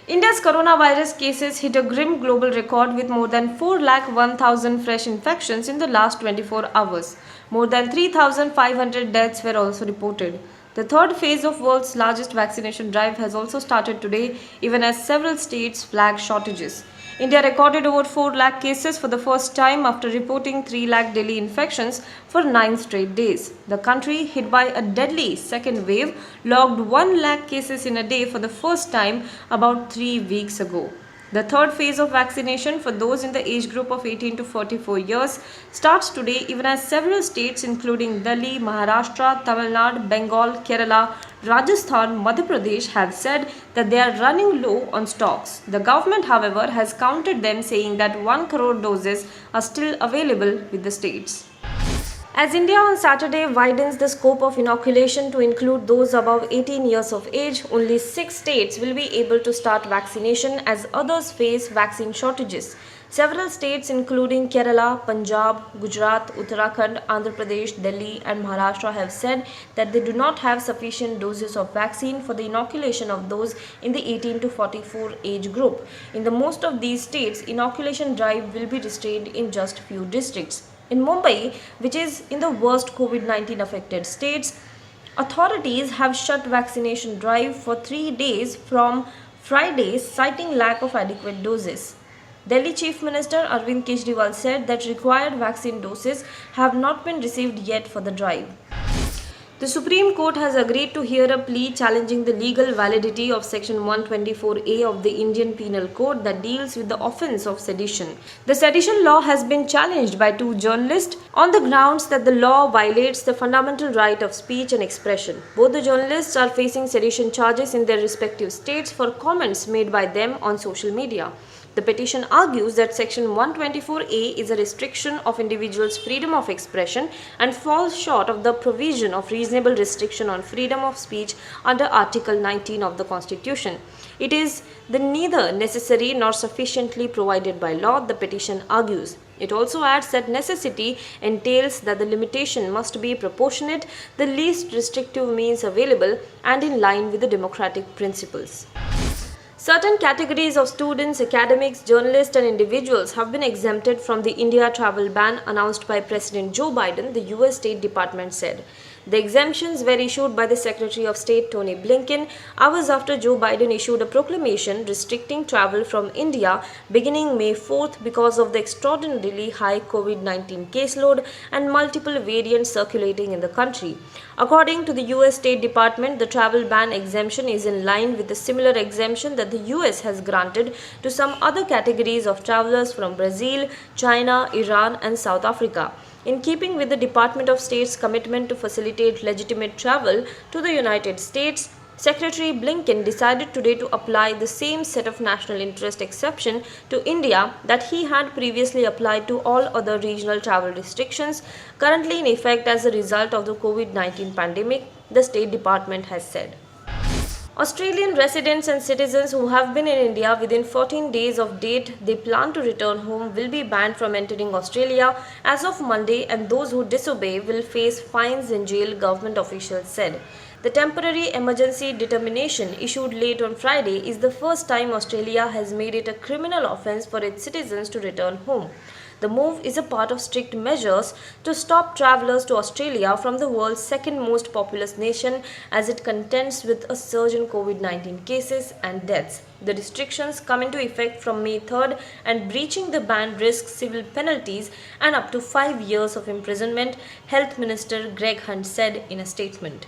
India's coronavirus cases hit a grim global record with more than 4,01,000 fresh infections in the last 24 hours. More than 3,500 deaths were also reported. The third phase of world's largest vaccination drive has also started today, even as several states flag shortages. India recorded over 4 lakh cases for the first time after reporting 3 lakh daily infections for 9 straight days. The country, hit by a deadly second wave, logged 1 lakh cases in a day for the first time about 3 weeks ago. The third phase of vaccination for those in the age group of 18 to 44 years starts today, even as several states including Delhi, Maharashtra, Tamil Nadu, Bengal, Kerala, Rajasthan, Madhya Pradesh have said that they are running low on stocks. The government, however, has countered them, saying that 1 crore doses are still available with the states. As India on Saturday widens the scope of inoculation to include those above 18 years of age, only 6 states will be able to start vaccination as others face vaccine shortages. Several states including Kerala, Punjab, Gujarat, Uttarakhand, Andhra Pradesh, Delhi and Maharashtra have said that they do not have sufficient doses of vaccine for the inoculation of those in the 18 to 44 age group. In the most of these states, inoculation drive will be restrained in just few districts. In Mumbai, which is in the worst COVID-19 affected states, authorities have shut vaccination drive for 3 days from Friday, citing lack of adequate doses. Delhi Chief Minister Arvind Kejriwal said that required vaccine doses have not been received yet for the drive. The Supreme Court has agreed to hear a plea challenging the legal validity of Section 124A of the Indian Penal Code that deals with the offence of sedition. The sedition law has been challenged by 2 journalists on the grounds that the law violates the fundamental right of speech and expression. Both the journalists are facing sedition charges in their respective states for comments made by them on social media. The petition argues that Section 124A is a restriction of individuals' freedom of expression and falls short of the provision of reasonable restriction on freedom of speech under Article 19 of the Constitution. It is neither necessary nor sufficiently provided by law, the petition argues. It also adds that necessity entails that the limitation must be proportionate, the least restrictive means available, and in line with the democratic principles. Certain categories of students, academics, journalists and individuals have been exempted from the India travel ban announced by President Joe Biden, the US State Department said. The exemptions were issued by the Secretary of State Tony Blinken hours after Joe Biden issued a proclamation restricting travel from India beginning May 4th because of the extraordinarily high COVID-19 caseload and multiple variants circulating in the country. According to the US State Department, the travel ban exemption is in line with the similar exemption that the US has granted to some other categories of travelers from Brazil, China, Iran and South Africa. In keeping with the Department of State's commitment to facilitate legitimate travel to the United States, Secretary Blinken decided today to apply the same set of national interest exception to India that he had previously applied to all other regional travel restrictions currently in effect as a result of the COVID-19 pandemic, the State Department has said. Australian residents and citizens who have been in India within 14 days of date they plan to return home will be banned from entering Australia as of Monday, and those who disobey will face fines and jail, government officials said. The temporary emergency determination issued late on Friday is the first time Australia has made it a criminal offence for its citizens to return home. The move is a part of strict measures to stop travellers to Australia from the world's second most populous nation as it contends with a surge in COVID-19 cases and deaths. The restrictions come into effect from May 3rd, and breaching the ban risks civil penalties and up to 5 years of imprisonment, Health Minister Greg Hunt said in a statement.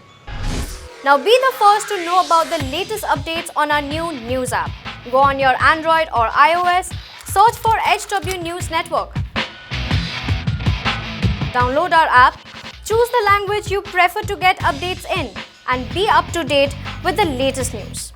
Now be the first to know about the latest updates on our new news app. Go on your Android or iOS, search for HW News Network. Download our app, choose the language you prefer to get updates in, and be up to date with the latest news.